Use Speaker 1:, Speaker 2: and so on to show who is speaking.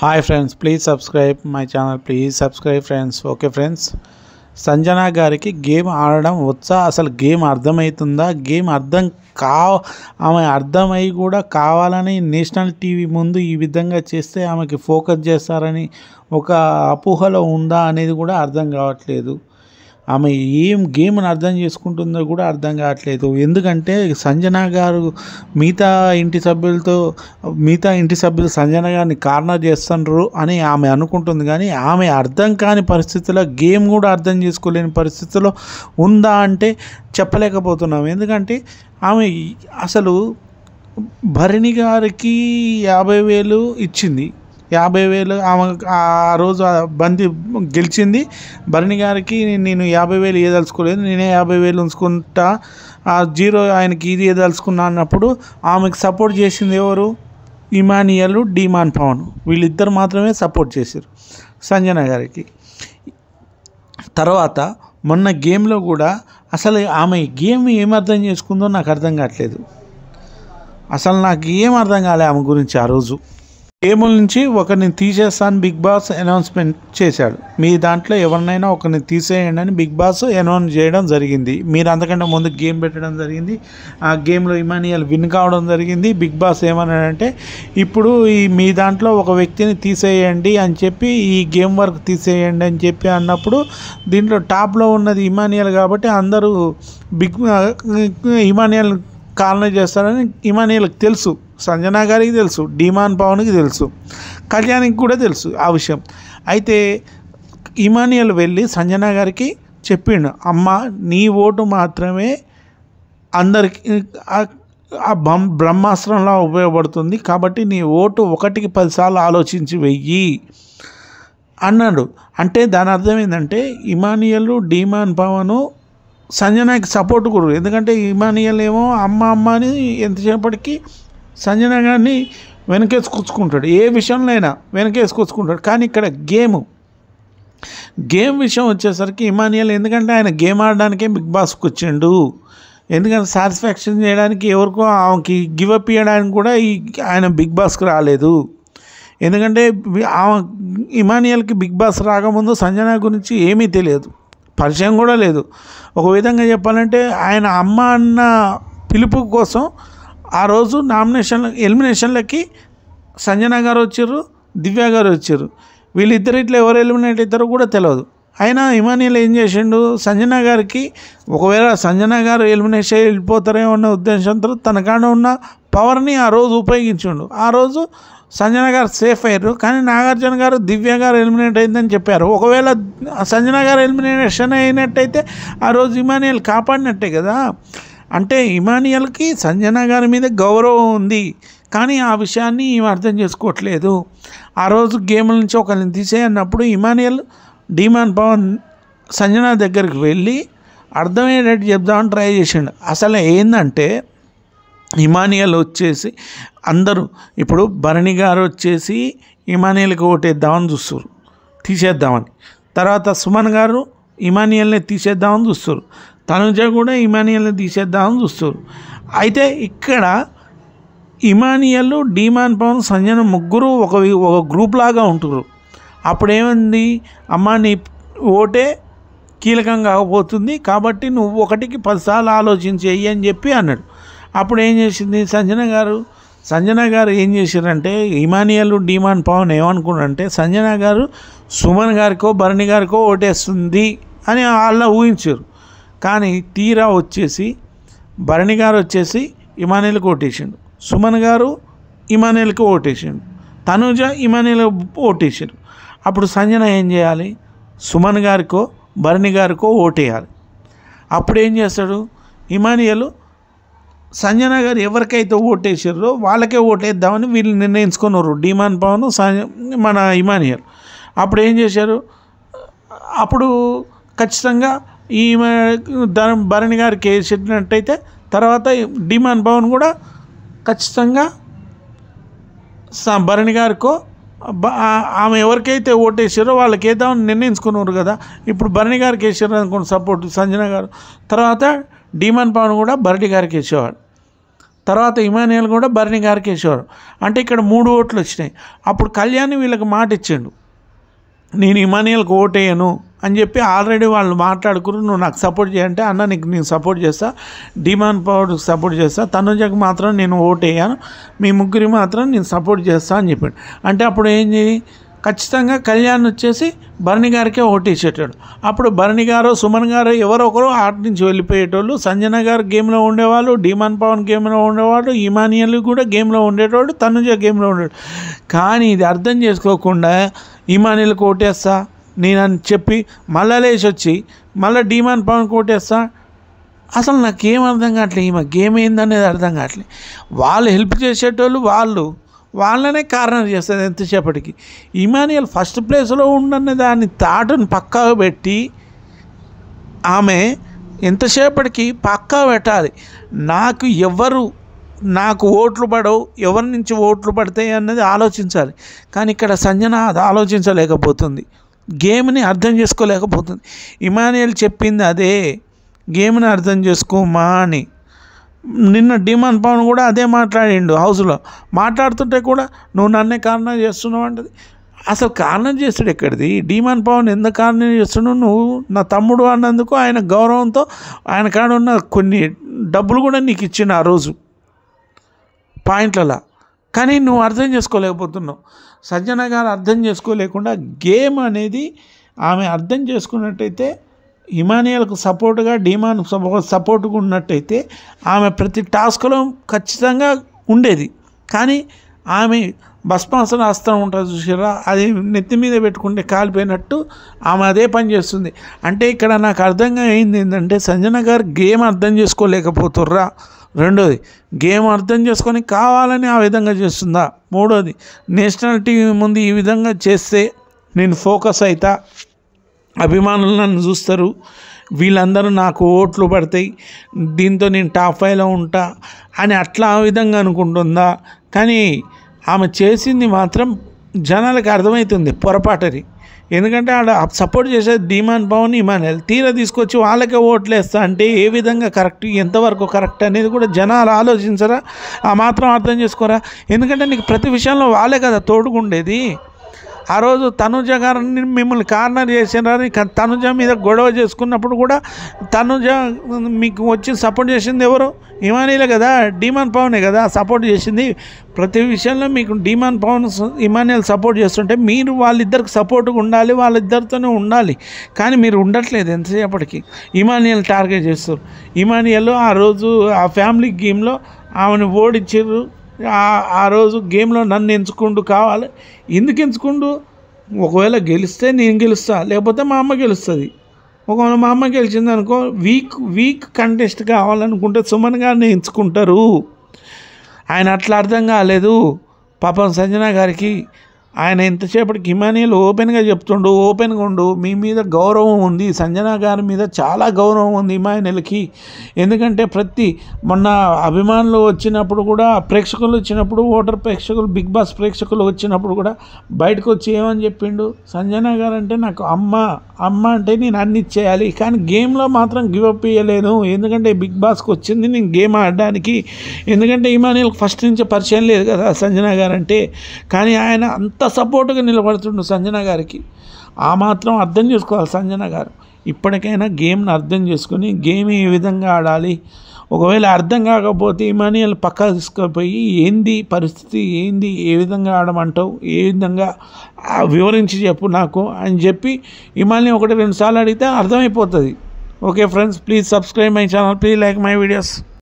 Speaker 1: Hi friends, please subscribe my channel. Please subscribe friends. Okay friends, Sanjana గారికి game ఆడడం వచ్చా? అసలు గేమ్ అర్థమవుతుందా? గేమ్ ఆమె అర్థమై కూడా కావాలని నేషనల్ టీవీ ముందు ఈ విధంగా చేస్తే ఆమెకి ఫోకస్ చేస్తారని ఒక అపోహలో ఉందా అనేది కూడా అర్థం కావట్లేదు. ఆమె ఏం గేమ్ని అర్థం చేసుకుంటుందో కూడా అర్థం కావట్లేదు. ఎందుకంటే సంజన గారు మిగతా ఇంటి సభ్యులు సంజన గారిని కార్నర్ చేస్తున్నారు అని ఆమె అనుకుంటుంది. కానీ ఆమె అర్థం కాని పరిస్థితిలో, గేమ్ కూడా అర్థం చేసుకోలేని పరిస్థితిలో ఉందా అంటే చెప్పలేకపోతున్నాం. ఎందుకంటే ఆమె అసలు భరణి గారికి 50,000 ఇచ్చింది. 50,000 ఆమె ఆ రోజు బంతి గెలిచింది. భరణి గారికి నేను 50,000 ఇవ్వదలుచుకోలేదు, నేనే 50,000 ఉంచుకుంటా, ఆ జీరో ఆయనకి ఇది ఇవ్వదలుచుకున్నా అన్నప్పుడు ఆమెకు సపోర్ట్ చేసింది ఎవరు? ఇమానియల్, డిమాన్ పవన్, వీళ్ళిద్దరు మాత్రమే సపోర్ట్ చేశారు సంజన గారికి. తర్వాత మొన్న గేమ్లో కూడా అసలు ఆమె గేమ్ ఏం అర్థం చేసుకుందో నాకు అర్థం కావట్లేదు. అసలు నాకు ఏం అర్థం కాలే ఆమె గురించి. ఆ రోజు గేముల నుంచి ఒకరిని తీసేస్తాను బిగ్ బాస్ అనౌన్స్మెంట్ చేశాడు. మీ దాంట్లో ఎవరినైనా ఒకరిని తీసేయండి అని బిగ్ బాస్ అనౌన్స్ చేయడం జరిగింది. మీరు అంతకంటే ముందు గేమ్ పెట్టడం జరిగింది. ఆ గేమ్లో ఇమానియల్ విన్ కావడం జరిగింది. బిగ్ బాస్ ఏమన్నాడంటే, ఇప్పుడు మీ దాంట్లో ఒక వ్యక్తిని తీసేయండి అని చెప్పి, ఈ గేమ్ వర్క్ తీసేయండి అని చెప్పి అన్నప్పుడు దీంట్లో టాప్లో ఉన్నది ఇమానియల్ కాబట్టి అందరూ ఇమానియల్ కార్నర్ చేస్తారని ఇమానియల్కి తెలుసు, సంజన గారికి తెలుసు, డిమాన్ పవన్కి తెలుసు, కళ్యాణ్కి కూడా తెలుసు ఆ విషయం. అయితే ఇమానియల్ వెళ్ళి సంజన గారికి చెప్పిండు, అమ్మ నీ ఓటు మాత్రమే అందరికి బ్రహ్మాస్త్రంలా ఉపయోగపడుతుంది, కాబట్టి నీ ఓటు 1కి 10 సార్లు ఆలోచించి వెయ్యి అన్నాడు. అంటే దాని అర్థం ఏంటంటే ఇమానియల్, డిమాన్ పవను సంజనకి సపోర్ట్ కూడా. ఎందుకంటే ఇమానియల్ ఏమో అమ్మ అని ఎంతసేపటికి సంజన గారిని వెనకేసుకొచ్చుకుంటాడు, ఏ విషయంలో అయినా వెనకేసుకొచ్చుకుంటాడు. కానీ ఇక్కడ గేమ్ విషయం వచ్చేసరికి ఇమానియల్, ఎందుకంటే ఆయన గేమ్ ఆడడానికే బిగ్ బాస్కి వచ్చిండు, ఎందుకంటే సాటిస్ఫాక్షన్ చేయడానికి ఎవరికో ఆమెకి గివప్ ఇవ్వడానికి కూడా ఆయన బిగ్ బాస్కి రాలేదు. ఎందుకంటే ఇమానియల్కి బిగ్ బాస్ రాకముందు సంజన గురించి ఏమీ తెలియదు, పరిచయం కూడా లేదు. ఒక విధంగా చెప్పాలంటే ఆయన అమ్మ అన్న పిలుపు కోసం ఆ రోజు ఎలిమినేషన్లకి సంజన గారు వచ్చారు, దివ్య గారు వచ్చారు. వీళ్ళిద్దరు ఇట్లా ఎవరు ఎలిమినేట్ అవుతారో కూడా తెలియదు. అయినా ఇమానియల్ ఏం చేసిండు, సంజన గారికి ఒకవేళ సంజన గారు ఎలిమినేషన్ వెళ్ళిపోతారేమో అన్న ఉద్దేశంతో తన కాడ ఉన్న పవర్ని ఆ రోజు ఉపయోగించిండు. ఆ రోజు సంజన గారు సేఫ్ అయ్యారు. కానీ నాగార్జున గారు దివ్య గారు ఎలిమినేట్ అయిందని చెప్పారు. ఒకవేళ సంజన గారు ఎలిమినేషన్ అయినట్టయితే ఆ రోజు ఇమానియల్ కాపాడినట్టే కదా. అంటే ఇమానియల్కి సంజన గారి మీద గౌరవం ఉంది, కానీ ఆ విషయాన్ని ఈమె అర్థం చేసుకోవట్లేదు. ఆ రోజు గేమ్ల నుంచి ఒకరిని తీసేయన్నప్పుడు ఇమానియల్, డిమాన్ పవన్ సంజన దగ్గరికి వెళ్ళి అర్థమయ్యేటట్టు చెప్దామని ట్రై చేసిండు. అసలు ఏంటంటే ఇమానియల్ వచ్చేసి అందరూ ఇప్పుడు భరణి గారు వచ్చేసి ఇమానియల్కి ఓటేద్దామని చూస్తారు, తీసేద్దామని. తర్వాత సుమన్ గారు ఇమానియల్ని తీసేద్దామని చూస్తారు, తనుజ కూడా ఇమానియల్ని తీసేద్దామని చూస్తారు. అయితే ఇక్కడ ఇమానియల్, డిమాన్ పవన్, సంజన ముగ్గురు ఒక గ్రూప్ లాగా ఉంటారు. అప్పుడేమైంది, అమ్మ నీ ఓటే కీలకం కాకపోతుంది, కాబట్టి నువ్వు 1కి 10 సార్లు ఆలోచించి వెయ్యి అని చెప్పి అన్నాడు. అప్పుడు ఏం చేసింది సంజన గారు ఏం చేశారంటే, ఇమానియల్, డిమాన్ పవన్ ఏమనుకున్నారంటే సంజన గారు సుమన్ గారికో భరణి గారికో ఓటేస్తుంది అని వాళ్ళ ఊహించారు. కానీ తీరా వచ్చేసి భరణి గారు వచ్చేసి ఇమానియల్కి ఓటేసిండు, సుమన్ గారు ఇమానియల్కి ఓటేసిండు, తనుజ ఇమానియల్ ఓటేసారు. అప్పుడు సంజన ఏం చేయాలి, సుమన్ గారికో భరణి గారికో ఓటేయాలి. అప్పుడు ఏం చేస్తాడు ఇమానియల్, సంజన గారు ఎవరికైతే ఓటేసారో వాళ్ళకే ఓటేద్దామని వీళ్ళు నిర్ణయించుకున్నారు, డిమాన్ పవన్, మన ఇమానియల్. అప్పుడు ఏం చేశారు, అప్పుడు ఖచ్చితంగా భరణి గారికి వేసినట్టయితే తర్వాత డిమాన్ పవన్ కూడా ఖచ్చితంగా భరణి గారికో ఆమె ఎవరికైతే ఓటేసారో వాళ్ళకి వేద్దామని నిర్ణయించుకున్నారు కదా. ఇప్పుడు భరణి గారికి వేసారు అనుకోండి సపోర్ట్ సంజన గారు, తర్వాత డిమాన్ పవన్ కూడా భరణి గారికి వేసేవాడు. తర్వాత ఇమానియల్ కూడా బర్నీ గారికి వేసేవారు. అంటే ఇక్కడ 3 ఓట్లు వచ్చినాయి. అప్పుడు కళ్యాణ్ వీళ్ళకి మాట ఇచ్చిండు, నేను ఇమానియల్కి ఓటేయను అని చెప్పి ఆల్రెడీ వాళ్ళు మాట్లాడుకున్నారు. నువ్వు నాకు సపోర్ట్ చేయంటే, అన్న నీకు నేను సపోర్ట్ చేస్తా, డిమాండ్ పవర్కి సపోర్ట్ చేస్తా, తనుజకు మాత్రం నేను ఓటేయను, మీ ముగ్గురి మాత్రం నేను సపోర్ట్ చేస్తా అని చెప్పాడు. అంటే అప్పుడు ఏం చేయి, ఖచ్చితంగా కళ్యాణ్ వచ్చేసి బర్నీ గారికే ఓటేసేటాడు. అప్పుడు బర్నీ గారు, సుమన్ గారు ఎవరో ఒకరు ఆట నుంచి వెళ్ళిపోయేటోళ్ళు. సంజన గారు గేమ్లో ఉండేవాళ్ళు, డిమాండ్ పవన్ గేమ్లో ఉండేవాడు, ఇమానియల్ కూడా గేమ్లో ఉండేటోడు, తనుజ గేమ్లో ఉండేవాడు. కానీ ఇది అర్థం చేసుకోకుండా ఇమానియల్కి ఓటేస్తా నేను అని చెప్పి మళ్ళా లేచి వచ్చి మళ్ళీ డిమాండ్ పవన్కి ఓటేస్తా. అసలు నాకేం అర్థం కావట్లేదు, ఈమె గేమ్ ఏందనేది అర్థం కావట్లేదు. వాళ్ళు హెల్ప్ చేసేటోళ్ళు వాళ్ళనే కారణం చేస్తుంది ఎంతసేపటికి. ఇమానియల్ ఫస్ట్ ప్లేస్లో ఉండన్న దాన్ని తాటును పక్కా పెట్టి ఆమె ఎంతసేపటికి పక్కా పెట్టాలి. నాకు ఓట్లు పడవు, ఎవరి నుంచి ఓట్లు పడతాయి అన్నది ఆలోచించాలి. కానీ ఇక్కడ సంజన అది ఆలోచించలేకపోతుంది, గేమ్ని అర్థం చేసుకోలేకపోతుంది. ఇమానియల్ చెప్పింది అదే, గేమ్ని అర్థం చేసుకోమా అని. నిన్న డిమాండ్ పవన్ కూడా అదే మాట్లాడిండు హౌస్లో. మాట్లాడుతుంటే కూడా నువ్వు నన్నే కారణం చేస్తున్నావు అంటది. అసలు కారణం చేస్తాడు ఎక్కడిది? డిమాండ్ పవన్ ఎందుకు కారణం చేస్తున్నావు? నువ్వు నా తమ్ముడు అన్నందుకు ఆయన గౌరవంతో ఆయన కాడ ఉన్న కొన్ని డబ్బులు కూడా నీకు ఇచ్చిన ఆ రోజు పాయింట్లలో. కానీ నువ్వు అర్థం చేసుకోలేకపోతున్నావు. సంజన గారు అర్థం చేసుకోలేకుండా గేమ్ అనేది ఆమె అర్థం చేసుకున్నట్టయితే, ఇమానియల్కు సపోర్టుగా డిమాండ్ సపోర్టుగా ఉన్నట్టయితే ఆమె ప్రతి టాస్క్లో ఖచ్చితంగా ఉండేది. కానీ ఆమె భస్మాసన అస్త్రం ఉంటుంది చూసారా, అది నెత్తి మీద పెట్టుకుంటే కాలిపోయినట్టు ఆమె అదే పని చేస్తుంది. అంటే ఇక్కడ నాకు అర్థంగా అయింది ఏంటంటే, సంజన గారు గేమ్ అర్థం చేసుకోలేకపోతుర్రా, రెండోది గేమ్ అర్థం చేసుకొని కావాలని ఆ విధంగా చేస్తుందా, మూడోది నేషనల్ టీవీ ముందు ఈ విధంగా చేస్తే నేను ఫోకస్ అవుతా, అభిమానులు నన్ను చూస్తారు, వీళ్ళందరూ నాకు ఓట్లు పడతాయి, దీంతో నేను టాప్ 5లో ఉంటా అని అట్లా ఆ విధంగా అనుకుంటుందా. కానీ ఆమె చేసింది మాత్రం జనాలకు అర్థమవుతుంది పొరపాటని. ఎందుకంటే ఆడ సపోర్ట్ చేసేది డిమాండ్ పవన్, ఇమానియల్. తీరా తీసుకొచ్చి వాళ్ళకే ఓట్లు వేస్తా అంటే ఏ విధంగా కరెక్ట్, ఎంతవరకు కరెక్ట్ అనేది కూడా జనాలు ఆలోచించరా, ఆ మాత్రం అర్థం చేసుకోరా. ఎందుకంటే నీకు ప్రతి విషయంలో వాళ్ళే కదా తోడుకుండేది. ఆ రోజు తనుజ గారిని మిమ్మల్ని కార్నర్ చేసినారని తనుజ మీద గొడవ చేసుకున్నప్పుడు కూడా తనుజ మీకు వచ్చి సపోర్ట్ చేసింది ఎవరు? ఇమానియలే కదా, డిమాండ్ పవనే కదా సపోర్ట్ చేసింది. ప్రతి విషయంలో మీకు డిమాండ్ పవన్ ఇమానియల్ సపోర్ట్ చేస్తుంటే మీరు వాళ్ళిద్దరికి సపోర్ట్గా ఉండాలి, వాళ్ళిద్దరితోనే ఉండాలి. కానీ మీరు ఉండట్లేదు ఎంతసేపటికి. ఇమానియల్ టార్గెట్ చేస్తారు. ఇమానియల్ ఆ రోజు ఆ ఫ్యామిలీ గేమ్లో ఆమెను ఓడించారు. ఆ రోజు గేమ్లో నన్ను ఎంచుకుంటూ కావాలి. ఎందుకు ఎంచుకుంటూ? ఒకవేళ గెలిస్తే నేను గెలుస్తా, లేకపోతే మా అమ్మ గెలుస్తుంది. ఒకవేళ మా అమ్మ గెలిచింది అనుకో, వీక్ కంటెస్ట్ కావాలనుకుంటే సుమన్ గారిని ఎంచుకుంటారు. ఆయన అట్లా అర్థం కాలేదు పాపం సంజన గారికి. ఆయన ఎంతసేపటికి ఇమానియల్ ఓపెన్గా చెప్తుండు, ఓపెన్గా ఉండు, మీ మీద గౌరవం ఉంది, సంజన గారి మీద చాలా గౌరవం ఉంది ఇమానియల్కి. ఎందుకంటే మొన్న అభిమానులు వచ్చినప్పుడు కూడా, ప్రేక్షకులు వచ్చినప్పుడు, ఓటర్ ప్రేక్షకులు, బిగ్ బాస్ ప్రేక్షకులు వచ్చినప్పుడు కూడా బయటకు వచ్చి ఏమని చెప్పిండు, సంజన గారు అంటే నాకు అమ్మ అంటే నేను అన్ని ఇచ్చేయాలి, కానీ గేమ్లో మాత్రం గివప్ ఇవ్వలేను. ఎందుకంటే బిగ్ బాస్కి వచ్చింది నేను గేమ్ ఆడడానికి. ఎందుకంటే ఇమానియల్కి ఫస్ట్ నుంచి పరిచయం లేదు కదా సంజన గారు అంటే. కానీ ఆయన అంత సపోర్ట్గా నిలబడుతుండు సంజన గారికి. ఆ మాత్రం అర్థం చేసుకోవాలి సంజన గారు. ఇప్పటికైనా గేమ్ని అర్థం చేసుకుని గేమ్ ఏ విధంగా ఆడాలి, ఒకవేళ అర్థం కాకపోతే ఇమానియల్ పక్కా తీసుకుపోయి ఏంది పరిస్థితి, ఏంది, ఏ విధంగా ఆడమంటావు, ఏ విధంగా వివరించి చెప్పు నాకు అని చెప్పి ఇమానియల్ 1-2 సార్లు అడిగితే అర్థమైపోతుంది. Okay friends, please subscribe my channel, please like my videos.